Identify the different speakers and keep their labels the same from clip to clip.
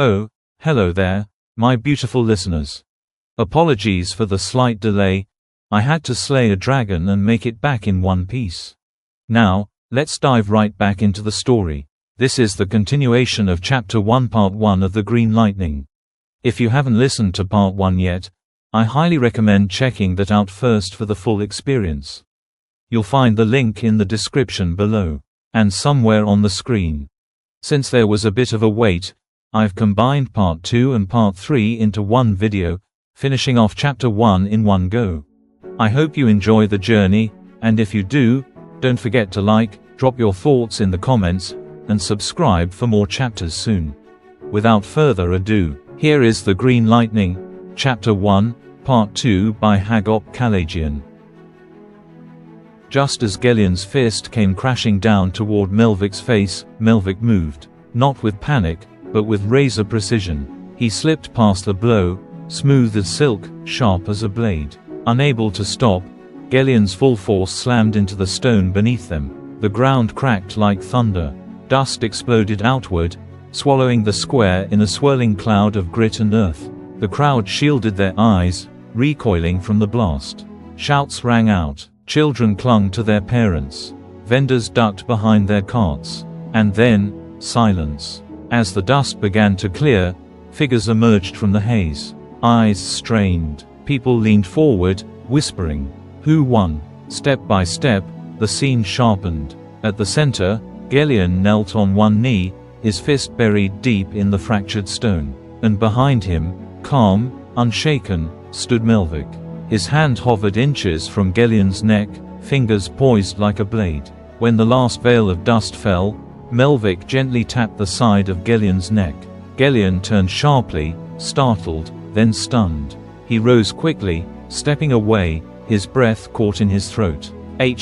Speaker 1: Oh, hello there, my beautiful listeners. Apologies for the slight delay. I had to slay a dragon and make it back in one piece. Now, let's dive right back into the story. This is the continuation of Chapter 1 Part 1 of The Green Lightning. If you haven't listened to Part 1 yet, I highly recommend checking that out first for the full experience. You'll find the link in the description below, and somewhere on the screen. Since there was a bit of a wait, I've combined Part 2 and Part 3 into one video, finishing off Chapter 1 in one go. I hope you enjoy the journey, and if you do, don't forget to like, drop your thoughts in the comments, and subscribe for more chapters soon. Without further ado, here is The Green Lightning, Chapter 1, Part 2 by Hagop Kalaydjian. Just as Gelian's fist came crashing down toward Melvik's face, Melvik moved, not with panic, but with razor precision. He slipped past the blow, smooth as silk, sharp as a blade. Unable to stop, Gelian's full force slammed into the stone beneath them. The ground cracked like thunder. Dust exploded outward, swallowing the square in a swirling cloud of grit and earth. The crowd shielded their eyes, recoiling from the blast. Shouts rang out. Children clung to their parents. Vendors ducked behind their carts. And then, silence. As the dust began to clear, figures emerged from the haze. Eyes strained. People leaned forward, whispering, "Who won?" Step by step, the scene sharpened. At the center, Gelian knelt on one knee, his fist buried deep in the fractured stone. And behind him, calm, unshaken, stood Melvik. His hand hovered inches from Gelian's neck, fingers poised like a blade. When the last veil of dust fell, Melvik gently tapped the side of Gelian's neck. Gelian turned sharply, startled, then stunned. He rose quickly, stepping away, his breath caught in his throat.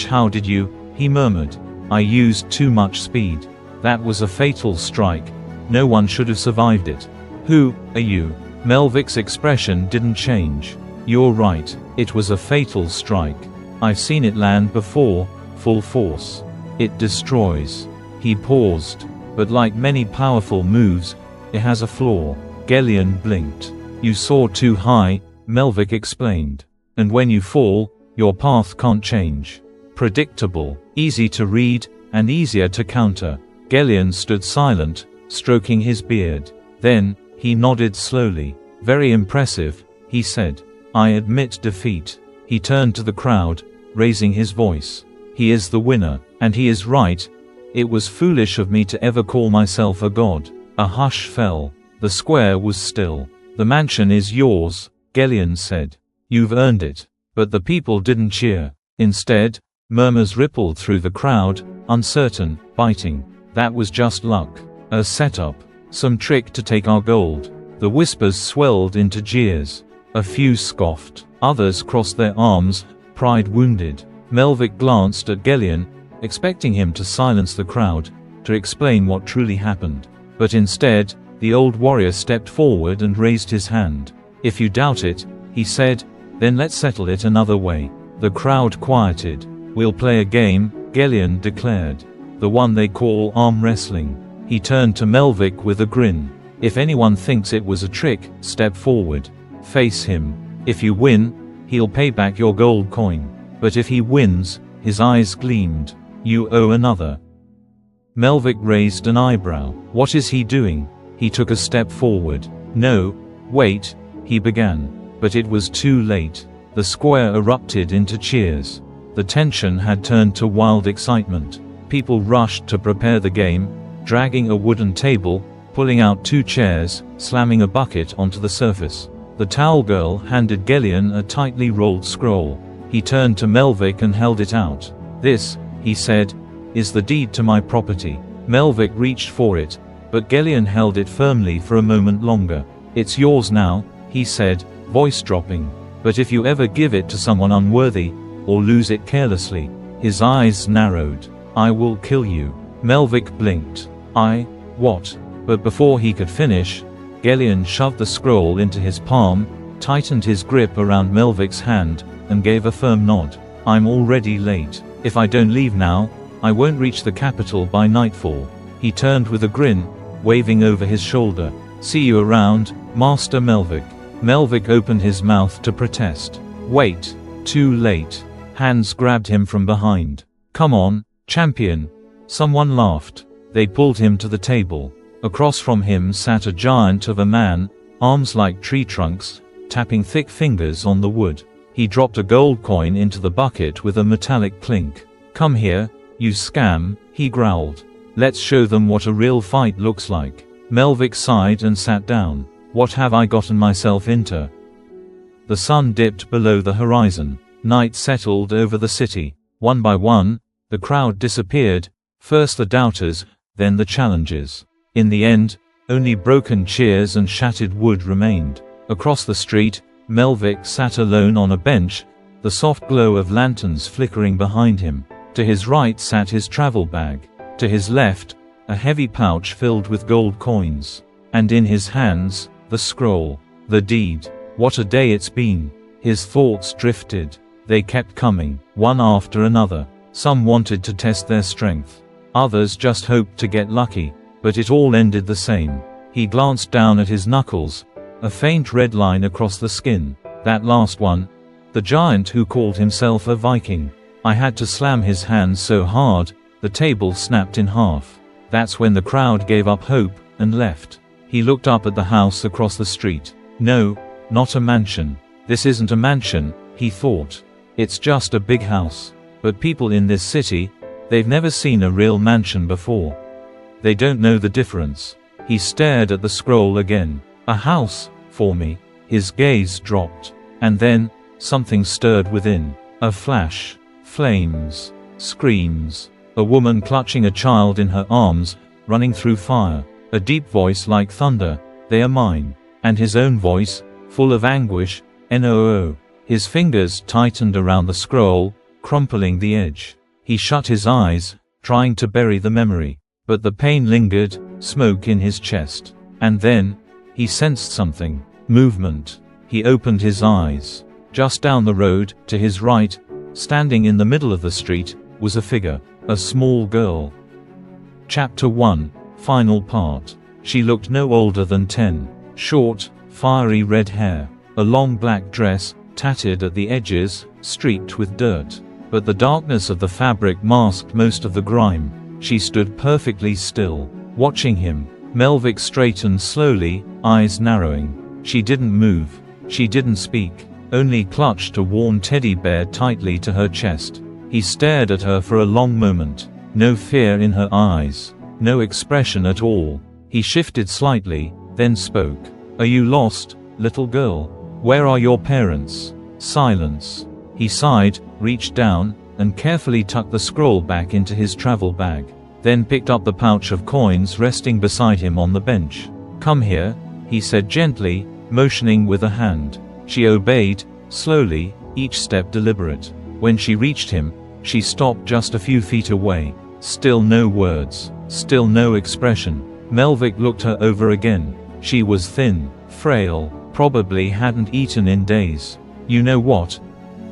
Speaker 1: How did you?" he murmured. "I used too much speed. That was a fatal strike. No one should have survived it." "Who are you?" Melvik's expression didn't change. "You're right, it was a fatal strike. I've seen it land before, full force. It destroys." He paused. "But like many powerful moves, it has a flaw." Gelian blinked. "You soar too high," Melvik explained. "And when you fall, your path can't change. Predictable, easy to read, and easier to counter." Gelian stood silent, stroking his beard. Then, he nodded slowly. "Very impressive," he said. "I admit defeat." He turned to the crowd, raising his voice. "He is the winner, and he is right. It was foolish of me to ever call myself a god." A hush fell. The square was still. "The mansion is yours," Gelian said. "You've earned it." But the people didn't cheer. Instead, murmurs rippled through the crowd, uncertain, biting. "That was just luck. A setup. Some trick to take our gold." The whispers swelled into jeers. A few scoffed. Others crossed their arms, pride wounded. Melvik glanced at Gelian, expecting him to silence the crowd, to explain what truly happened. But instead, the old warrior stepped forward and raised his hand. "If you doubt it," he said, "then let's settle it another way." The crowd quieted. "We'll play a game," Gelian declared. "The one they call arm wrestling." He turned to Melvik with a grin. "If anyone thinks it was a trick, step forward. Face him. If you win, he'll pay back your gold coin. But if he wins," his eyes gleamed, "you owe another." Melvik raised an eyebrow. "What is he doing?" He took a step forward. "No, wait," he began. But it was too late. The square erupted into cheers. The tension had turned to wild excitement. People rushed to prepare the game, dragging a wooden table, pulling out 2 chairs, slamming a bucket onto the surface. The towel girl handed Gelian a tightly rolled scroll. He turned to Melvik and held it out. "This," he said, "is the deed to my property." Melvik reached for it, but Gelian held it firmly for a moment longer. "It's yours now," he said, voice dropping. "But if you ever give it to someone unworthy, or lose it carelessly," his eyes narrowed, "I will kill you." Melvik blinked. What?" But before he could finish, Gelian shoved the scroll into his palm, tightened his grip around Melvik's hand, and gave a firm nod. "I'm already late. If I don't leave now, I won't reach the capital by nightfall." He turned with a grin, waving over his shoulder. See you around, Master Melvic. Melvic opened his mouth to protest. Wait. Too late. Hands grabbed him from behind. Come on, champion. Someone laughed. They pulled him to the table. Across from him sat a giant of a man, arms like tree trunks, tapping thick fingers on the wood. He dropped a gold coin into the bucket with a metallic clink. Come here, you scam, he growled. Let's show them what a real fight looks like. Melvic sighed and sat down. What have I gotten myself into? The sun dipped below the horizon. Night settled over the city. One by one, the crowd disappeared, first the doubters, then the challengers. In the end, only broken cheers and shattered wood remained. Across the street, Melvic sat alone on a bench, the soft glow of lanterns flickering behind him. To his right sat his travel bag. To his left, a heavy pouch filled with gold coins. And in his hands, the scroll. The deed. What a day it's been. His thoughts drifted. They kept coming, one after another. Some wanted to test their strength. Others just hoped to get lucky. But it all ended the same. He glanced down at his knuckles. A faint red line across the skin. That last one. The giant who called himself a Viking. I had to slam his hands so hard, the table snapped in half. That's when the crowd gave up hope and left. He looked up at the house across the street. No, not a mansion. This isn't a mansion, he thought. It's just a big house. But people in this city, they've never seen a real mansion before. They don't know the difference. He stared at the scroll again. A house, for me. His gaze dropped. And then, something stirred within. A flash. Flames. Screams. A woman clutching a child in her arms, running through fire. A deep voice like thunder. They are mine. And his own voice, full of anguish. No. His fingers tightened around the scroll, crumpling the edge. He shut his eyes, trying to bury the memory. But the pain lingered, smoke in his chest. And then, he sensed something. Movement. He opened his eyes. Just down the road, to his right, standing in the middle of the street, was a figure. A small girl. Chapter 1, Final Part. She looked no older than 10. Short, fiery red hair. A long black dress, tattered at the edges, streaked with dirt. But the darkness of the fabric masked most of the grime. She stood perfectly still, watching him. Melvic straightened slowly, eyes narrowing. She didn't move. She didn't speak, only clutched a worn teddy bear tightly to her chest. He stared at her for a long moment. No fear in her eyes. No expression at all. He shifted slightly, then spoke. Are you lost, little girl? Where are your parents? Silence. He sighed, reached down, and carefully tucked the scroll back into his travel bag. Then picked up the pouch of coins resting beside him on the bench. Come here, he said gently, motioning with a hand. She obeyed, slowly, each step deliberate. When she reached him, she stopped just a few feet away. Still no words. Still no expression. Melvic looked her over again. She was thin, frail, probably hadn't eaten in days. You know what?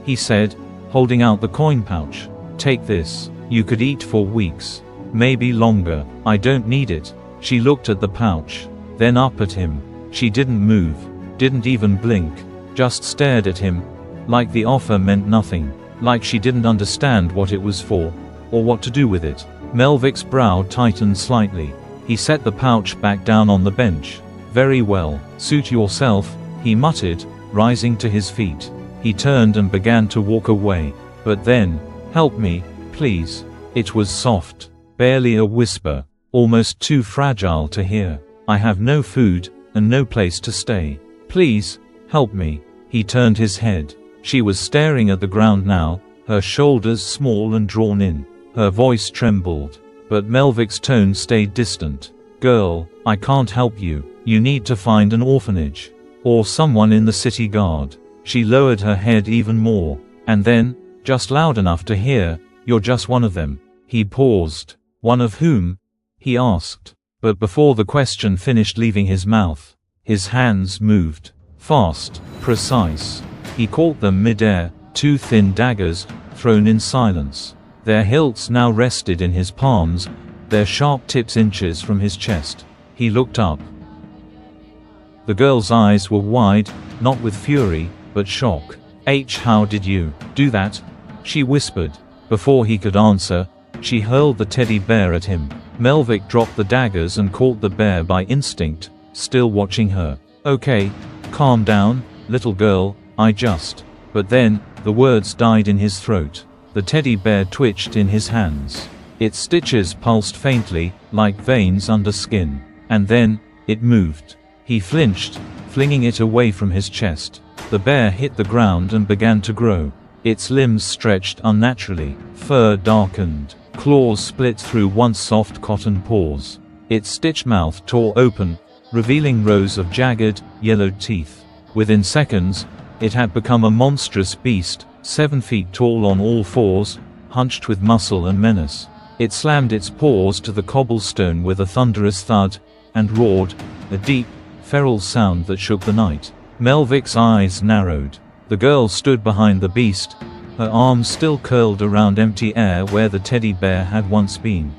Speaker 1: He said, holding out the coin pouch. Take this. You could eat for weeks. Maybe longer. I don't need it. She looked at the pouch. Then up at him. She didn't move. Didn't even blink. Just stared at him. Like the offer meant nothing. Like she didn't understand what it was for. Or what to do with it. Melvic's brow tightened slightly. He set the pouch back down on the bench. Very well. Suit yourself, he muttered, rising to his feet. He turned and began to walk away. But then, help me, please. It was soft. Barely a whisper. Almost too fragile to hear. I have no food, and no place to stay. Please, help me. He turned his head. She was staring at the ground now, her shoulders small and drawn in. Her voice trembled. But Melvic's tone stayed distant. Girl, I can't help you. You need to find an orphanage. Or someone in the city guard. She lowered her head even more. And then, just loud enough to hear, you're just one of them. He paused. One of whom? He asked. But before the question finished leaving his mouth, his hands moved. Fast, precise. He caught them mid-air, two thin daggers, thrown in silence. Their hilts now rested in his palms, their sharp tips inches from his chest. He looked up. The girl's eyes were wide, not with fury, but shock. How did you do that? She whispered. Before he could answer, she hurled the teddy bear at him. Melvick dropped the daggers and caught the bear by instinct, still watching her. Okay, calm down, little girl, I just. But then, the words died in his throat. The teddy bear twitched in his hands. Its stitches pulsed faintly, like veins under skin. And then, it moved. He flinched, flinging it away from his chest. The bear hit the ground and began to grow. Its limbs stretched unnaturally, fur darkened, claws split through once soft cotton paws. Its stitched mouth tore open, revealing rows of jagged, yellowed teeth. Within seconds, it had become a monstrous beast, 7 feet tall on all fours, hunched with muscle and menace. It slammed its paws to the cobblestone with a thunderous thud, and roared, a deep, feral sound that shook the night. Melvick's eyes narrowed. The girl stood behind the beast, her arms still curled around empty air where the teddy bear had once been.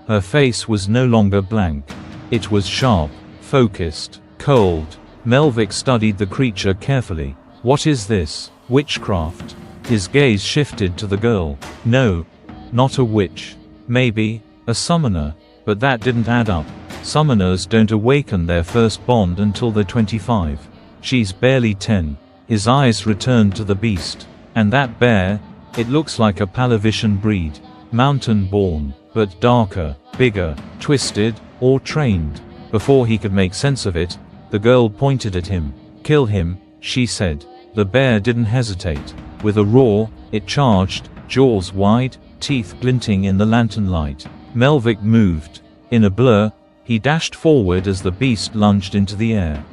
Speaker 1: Her face was no longer blank. It was sharp, focused, cold. Melvick studied the creature carefully. What is this? Witchcraft? His gaze shifted to the girl. No, not a witch. Maybe a summoner, but that didn't add up. Summoners don't awaken their first bond until they're 25. She's barely 10. His eyes returned to the beast. And that bear, it looks like a Palavishan breed. Mountain-born, but darker, bigger, twisted, or trained. Before he could make sense of it, the girl pointed at him. Kill him, she said. The bear didn't hesitate. With a roar, it charged, jaws wide, teeth glinting in the lantern light. Melvick moved. In a blur, he dashed forward as the beast lunged into the air.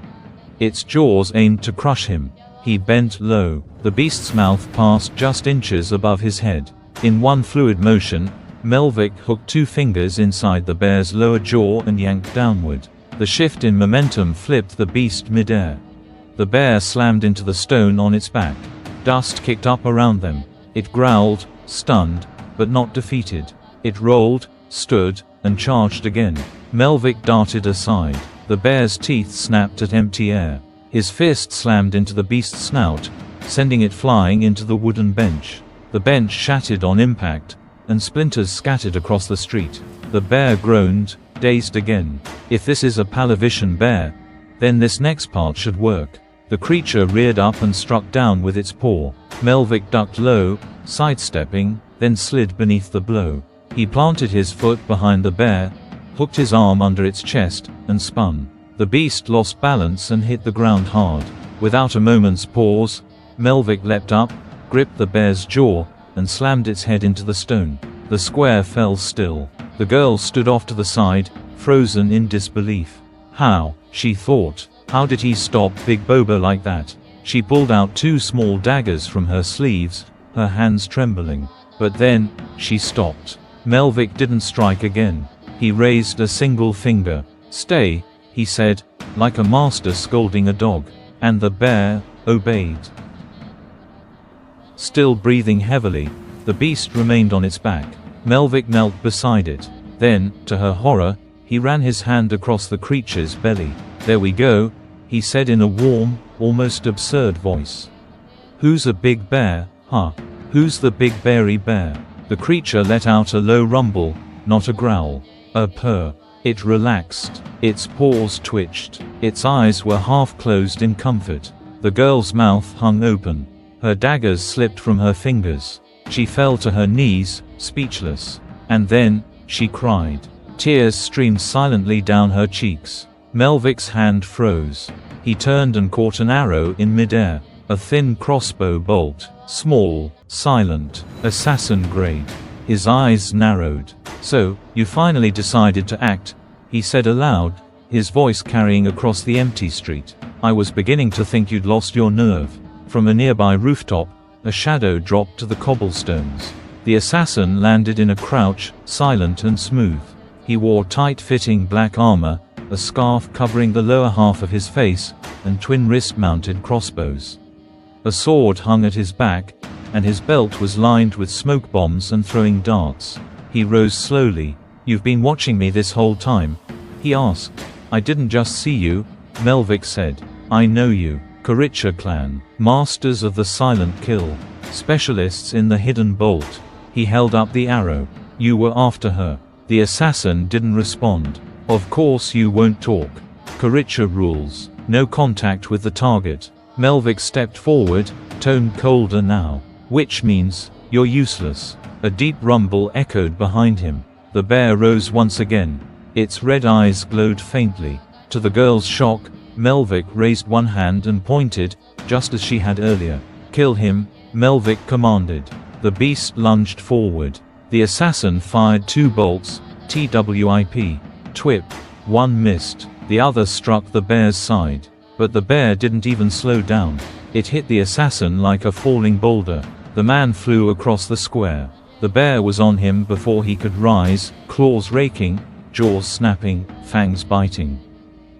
Speaker 1: Its jaws aimed to crush him. He bent low. The beast's mouth passed just inches above his head. In one fluid motion, Melvick hooked 2 fingers inside the bear's lower jaw and yanked downward. The shift in momentum flipped the beast mid-air. The bear slammed into the stone on its back. Dust kicked up around them. It growled, stunned, but not defeated. It rolled, stood, and charged again. Melvick darted aside. The bear's teeth snapped at empty air. His fist slammed into the beast's snout, sending it flying into the wooden bench. The bench shattered on impact, and splinters scattered across the street. The bear groaned, dazed again. If this is a Palavishan bear, then this next part should work. The creature reared up and struck down with its paw. Melvick ducked low, sidestepping, then slid beneath the blow. He planted his foot behind the bear, hooked his arm under its chest, and spun. The beast lost balance and hit the ground hard. Without a moment's pause, Melvick leapt up, gripped the bear's jaw, and slammed its head into the stone. The square fell still. The girl stood off to the side, frozen in disbelief. How, she thought, how did he stop Big Boba like that? She pulled out 2 small daggers from her sleeves, her hands trembling. But then, she stopped. Melvick didn't strike again. He raised a single finger. Stay, he said, like a master scolding a dog. And the bear obeyed. Still breathing heavily, the beast remained on its back. Melvick knelt beside it. Then, to her horror, he ran his hand across the creature's belly. There we go, he said in a warm, almost absurd voice. Who's a big bear, huh? Who's the big berry bear? The creature let out a low rumble, not a growl. A purr. It relaxed. Its paws twitched. Its eyes were half closed in comfort. The girl's mouth hung open. Her daggers slipped from her fingers. She fell to her knees, speechless. And then, she cried. Tears streamed silently down her cheeks. Melvick's hand froze. He turned and caught an arrow in midair. A thin crossbow bolt. Small, silent, assassin grade. His eyes narrowed. So, you finally decided to act, he said aloud, his voice carrying across the empty street. I was beginning to think you'd lost your nerve. From a nearby rooftop, a shadow dropped to the cobblestones. The assassin landed in a crouch, silent and smooth. He wore tight-fitting black armor, a scarf covering the lower half of his face, and twin wrist-mounted crossbows. A sword hung at his back, and his belt was lined with smoke bombs and throwing darts. He rose slowly. You've been watching me this whole time? He asked. I didn't just see you, Melvik said. I know you. Kalaydjian clan. Masters of the silent kill. Specialists in the hidden bolt. He held up the arrow. You were after her. The assassin didn't respond. Of course you won't talk. Kalaydjian rules. No contact with the target. Melvik stepped forward, tone colder now. Which means, you're useless. A deep rumble echoed behind him. The bear rose once again. Its red eyes glowed faintly. To the girl's shock, Melvik raised one hand and pointed, just as she had earlier. Kill him, Melvik commanded. The beast lunged forward. The assassin fired 2 bolts, TWIP. Twip. One missed. The other struck the bear's side. But the bear didn't even slow down. It hit the assassin like a falling boulder. The man flew across the square. The bear was on him before he could rise, claws raking, jaws snapping, fangs biting.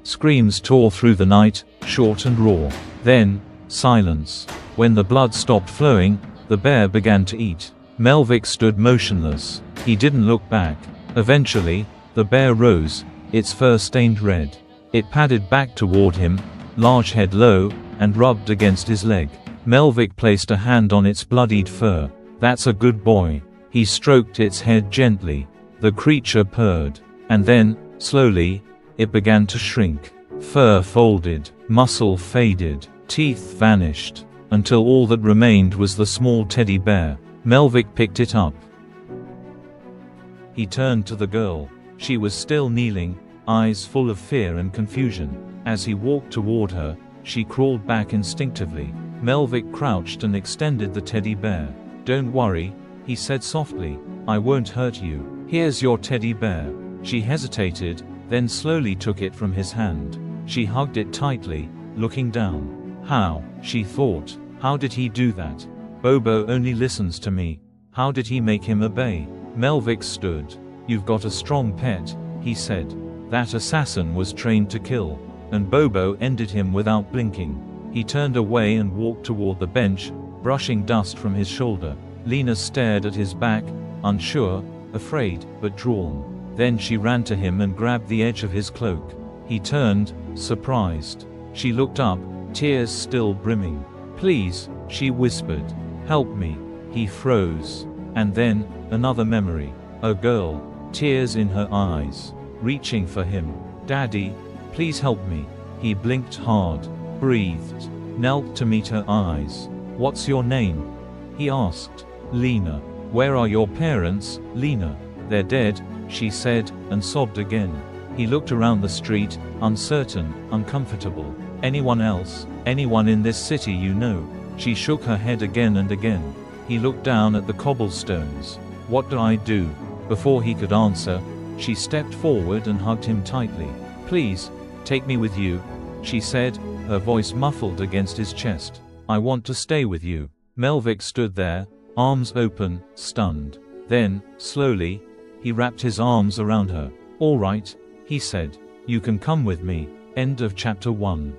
Speaker 1: Screams tore through the night, short and raw. Then, silence. When the blood stopped flowing, the bear began to eat. Melvik stood motionless. He didn't look back. Eventually, the bear rose, its fur stained red. It padded back toward him, large head low, and rubbed against his leg. Melvik placed a hand on its bloodied fur. That's a good boy. He stroked its head gently. The creature purred. And then, slowly, it began to shrink. Fur folded, muscle faded, teeth vanished, until all that remained was the small teddy bear. Melvik picked it up. He turned to the girl. She was still kneeling, eyes full of fear and confusion. As he walked toward her, she crawled back instinctively. Melvik crouched and extended the teddy bear. Don't worry, he said softly. I won't hurt you. Here's your teddy bear. She hesitated, then slowly took it from his hand. She hugged it tightly, looking down. How, she thought, how did he do that? Bobo only listens to me. How did he make him obey? Melvik stood. You've got a strong pet, he said. That assassin was trained to kill. And Bobo ended him without blinking. He turned away and walked toward the bench, brushing dust from his shoulder. Lena stared at his back, unsure, afraid, but drawn. Then she ran to him and grabbed the edge of his cloak. He turned, surprised. She looked up, tears still brimming. Please, she whispered. Help me. He froze. And then, another memory. A girl, tears in her eyes, reaching for him. Daddy, please help me. He blinked hard, breathed, knelt to meet her eyes. What's your name? He asked. Lena. Where are your parents, Lena? They're dead, she said, and sobbed again. He looked around the street, uncertain, uncomfortable. Anyone else? Anyone in this city you know? She shook her head again and again. He looked down at the cobblestones. What do I do? Before he could answer, she stepped forward and hugged him tightly. Please, take me with you, she said, her voice muffled against his chest. I want to stay with you. Melvik stood there, arms open, stunned. Then, slowly, he wrapped his arms around her. All right, he said. You can come with me. End of chapter 1.